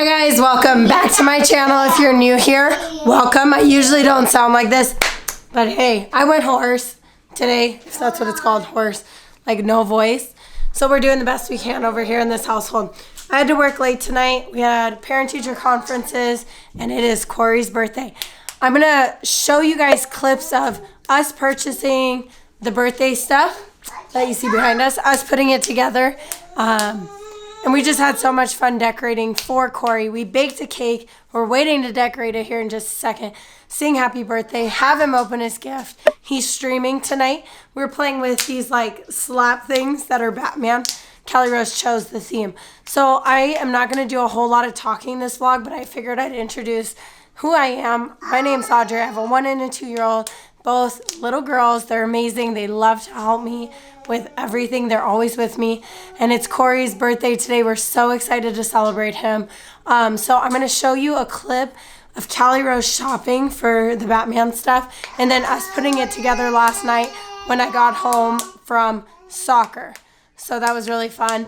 Hi guys, welcome back to my channel. If you're new here, welcome. I usually don't sound like this, but hey, I went hoarse today, if that's what it's called, hoarse, like no voice. So we're doing the best we can over here in this household. I had to work late tonight. We had parent-teacher conferences, and it is Corrie's birthday. I'm gonna show you guys clips of us purchasing the birthday stuff that you see behind us putting it together. And we just had so much fun decorating for Corrie. We baked a cake. We're waiting to decorate it here in just a second. Sing happy birthday. Have him open his gift. He's streaming tonight. We're playing with these like slap things that are Batman. Cali-Rose chose the theme. So I am not going to do a whole lot of talking this vlog, but I figured I'd introduce who I am. My name's Audrey. I have a 1 and a 2-year-old. Both little girls. They're amazing. They love to help me with everything. They're always with me. And it's Corrie's birthday today. We're so excited to celebrate him. So I'm going to show you a clip of Cali-Rose shopping for the Batman stuff, and then us putting it together last night when I got home from soccer. So that was really fun.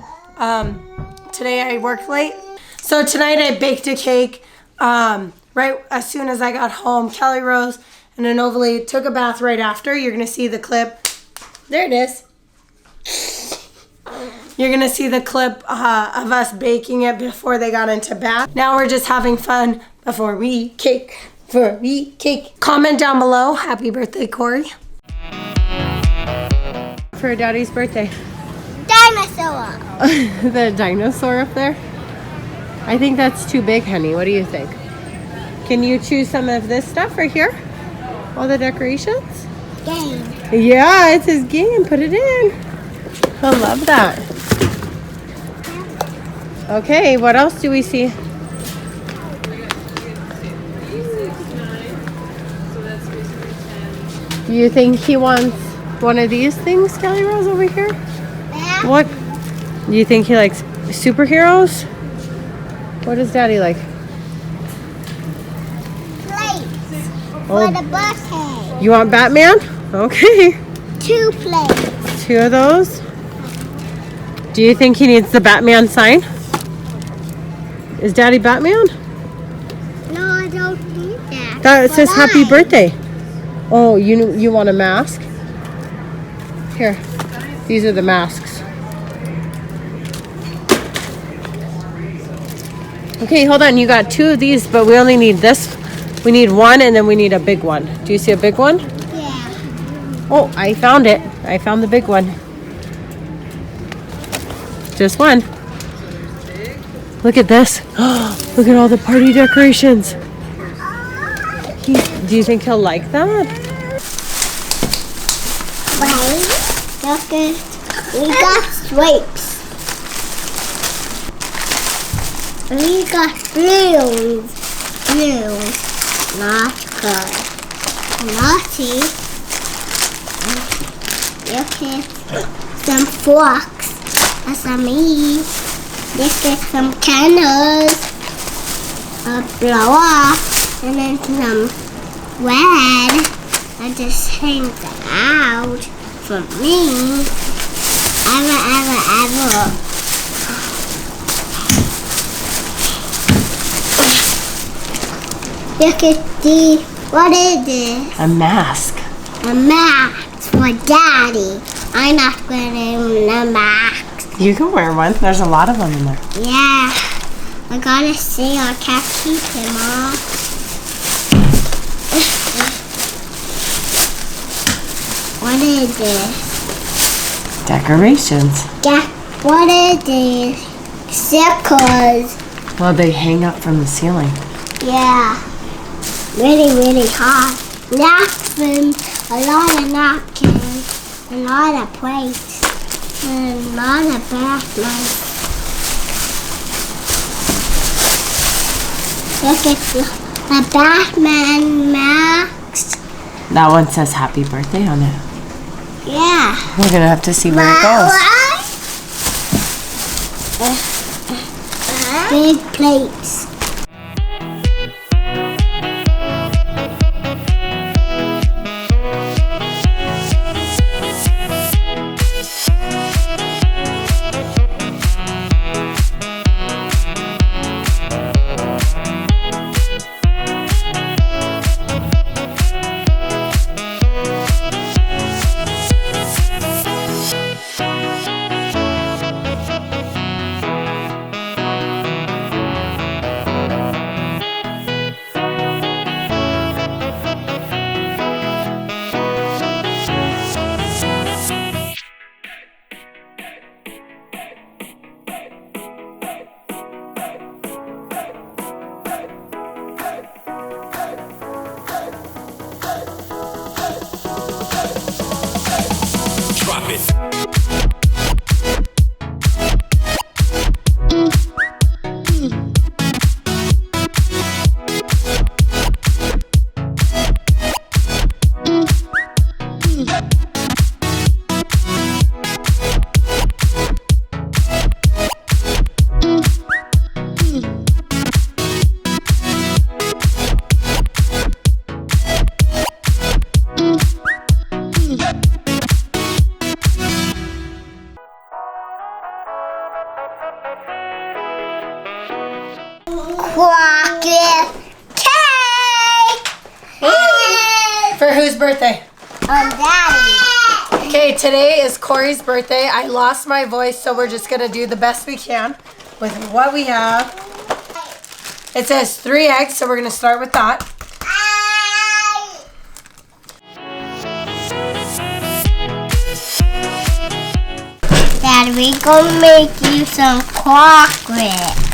Today I worked late. So tonight I baked a cake right as soon as I got home. Cali-Rose and Anova-Lys took a bath right after. You're going to see the clip. There it is. You're going to see the clip of us baking it before they got into bath. Now we're just having fun before we cake. Comment down below. Happy birthday, Corrie. For Daddy's birthday. Dinosaur. The dinosaur up there? I think that's too big, honey. What do you think? Can you choose some of this stuff right here? All the decorations? Game. Yeah, it's his game. Put it in. I love that. Okay, what else do we see? You think he wants one of these things, Cali-Rose, over here? Yeah. What? You think he likes superheroes? What does Daddy like? Plates Oh. for the birthday. You want Batman? Okay. 2 plates. 2 of those. Do you think he needs the Batman sign? Is Daddy Batman? No, I don't need that. That says But happy birthday. Oh, you want a mask? Here. These are the masks. Okay, hold on. You got 2 of these, but we only need this. We need 1, and then we need a big one. Do you see a big one? Yeah. Oh, I found it. I found the big one. Just 1. Look at this. Look at all the party decorations. Do you think he'll like that? Wait. Look at. We got stripes. We got blues. Blues. Not good. Naughty. Look at some forks. And some meat. Look at some candles. A blower. And then some red. I just hang that out for me. Ever. Look at the, what is this? A mask. A mask for Daddy. I'm not wearing a mask. You can wear one. There's a lot of them in there. Yeah. I gotta see, I can't keep him off. What is this? Decorations. Yeah. What is this? Circles. Well, they hang up from the ceiling. Yeah. Really hot. Napkins. A lot of napkins. A lot of plates. And a lot of bathrooms. Look at the Batman mask. That one says happy birthday on it. Yeah. We're going to have to see where it goes. Big plates. chocolate cake. For whose birthday? Daddy. Okay, today is Corey's birthday. I lost my voice, so we're just gonna do the best we can with what we have. It says 3 eggs, so we're gonna start with that. Dad, we gonna make you some chocolate.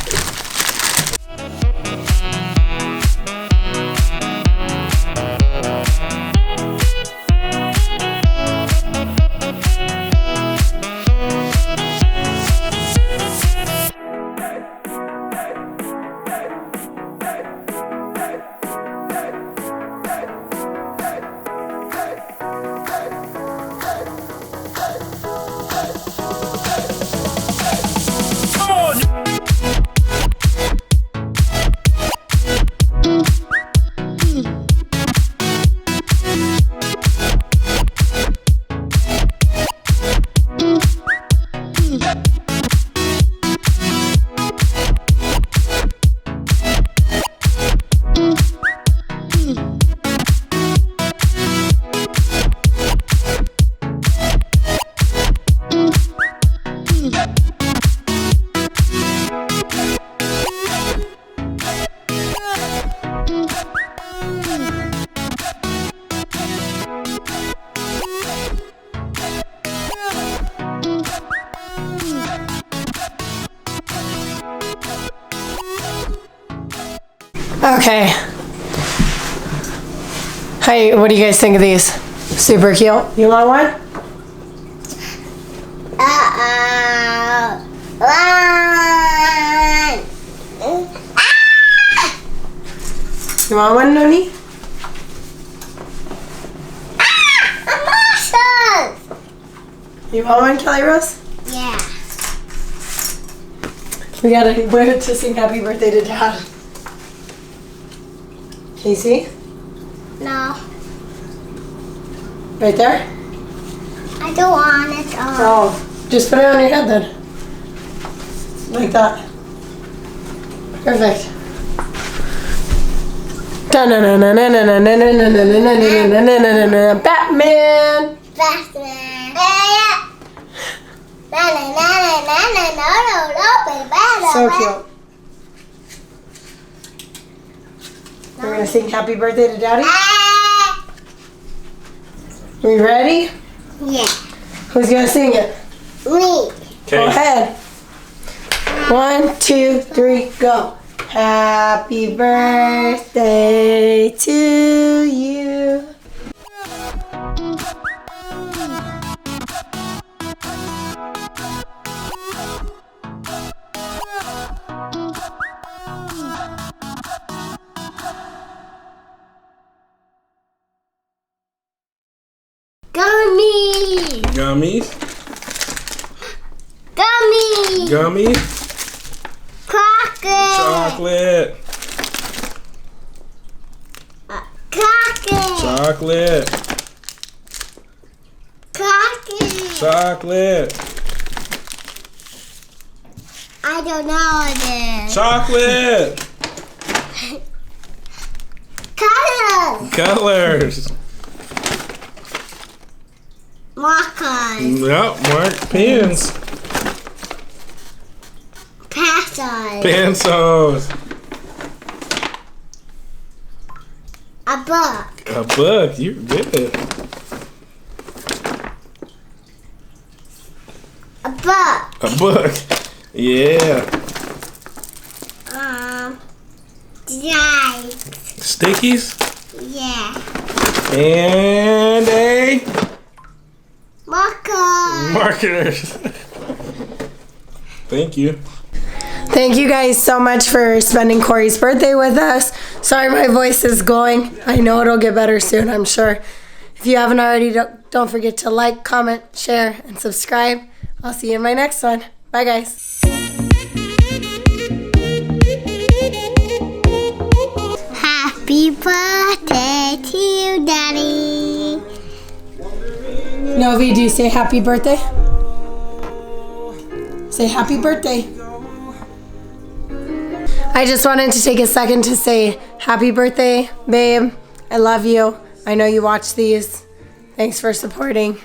Okay. Hey, what do you guys think of these? Super cute. You want one? You want one, Noni? You want one, Cali-Rose? Yeah. We gotta wear it to sing happy birthday to Dad. Can you see? No, Right there? I don't want it on. Oh, just put it on your head then. Like that. Perfect. Batman! So cute. We're gonna sing happy birthday to Daddy. We ready? Yeah. Who's gonna sing it? Me. Go ahead. 1, 2, 3, go. Happy birthday to you. Gummy. Gummies. Gummy. Gummies. Chocolate. Chocolate. Chocolate. Chocolate. Chocolate. Chocolate. I don't know what it is. Chocolate. Colors. Colors. Markers. Yep, mark pens. Pencils. Pencils. A book. A book. You're good. A book. A book. Yeah. Drive. Stickies. Yeah. And a Marker. markers. Thank you. Thank you guys so much for spending Corey's birthday with us. Sorry my voice is going. I know it'll get better soon, I'm sure. If you haven't already, don't forget to like, comment, share, and subscribe. I'll see you in my next one. Bye, guys. Happy birthday to you, Daddy. Novi, do you say happy birthday? Say happy birthday. I just wanted to take a second to say happy birthday, babe. I love you. I know you watch these. Thanks for supporting.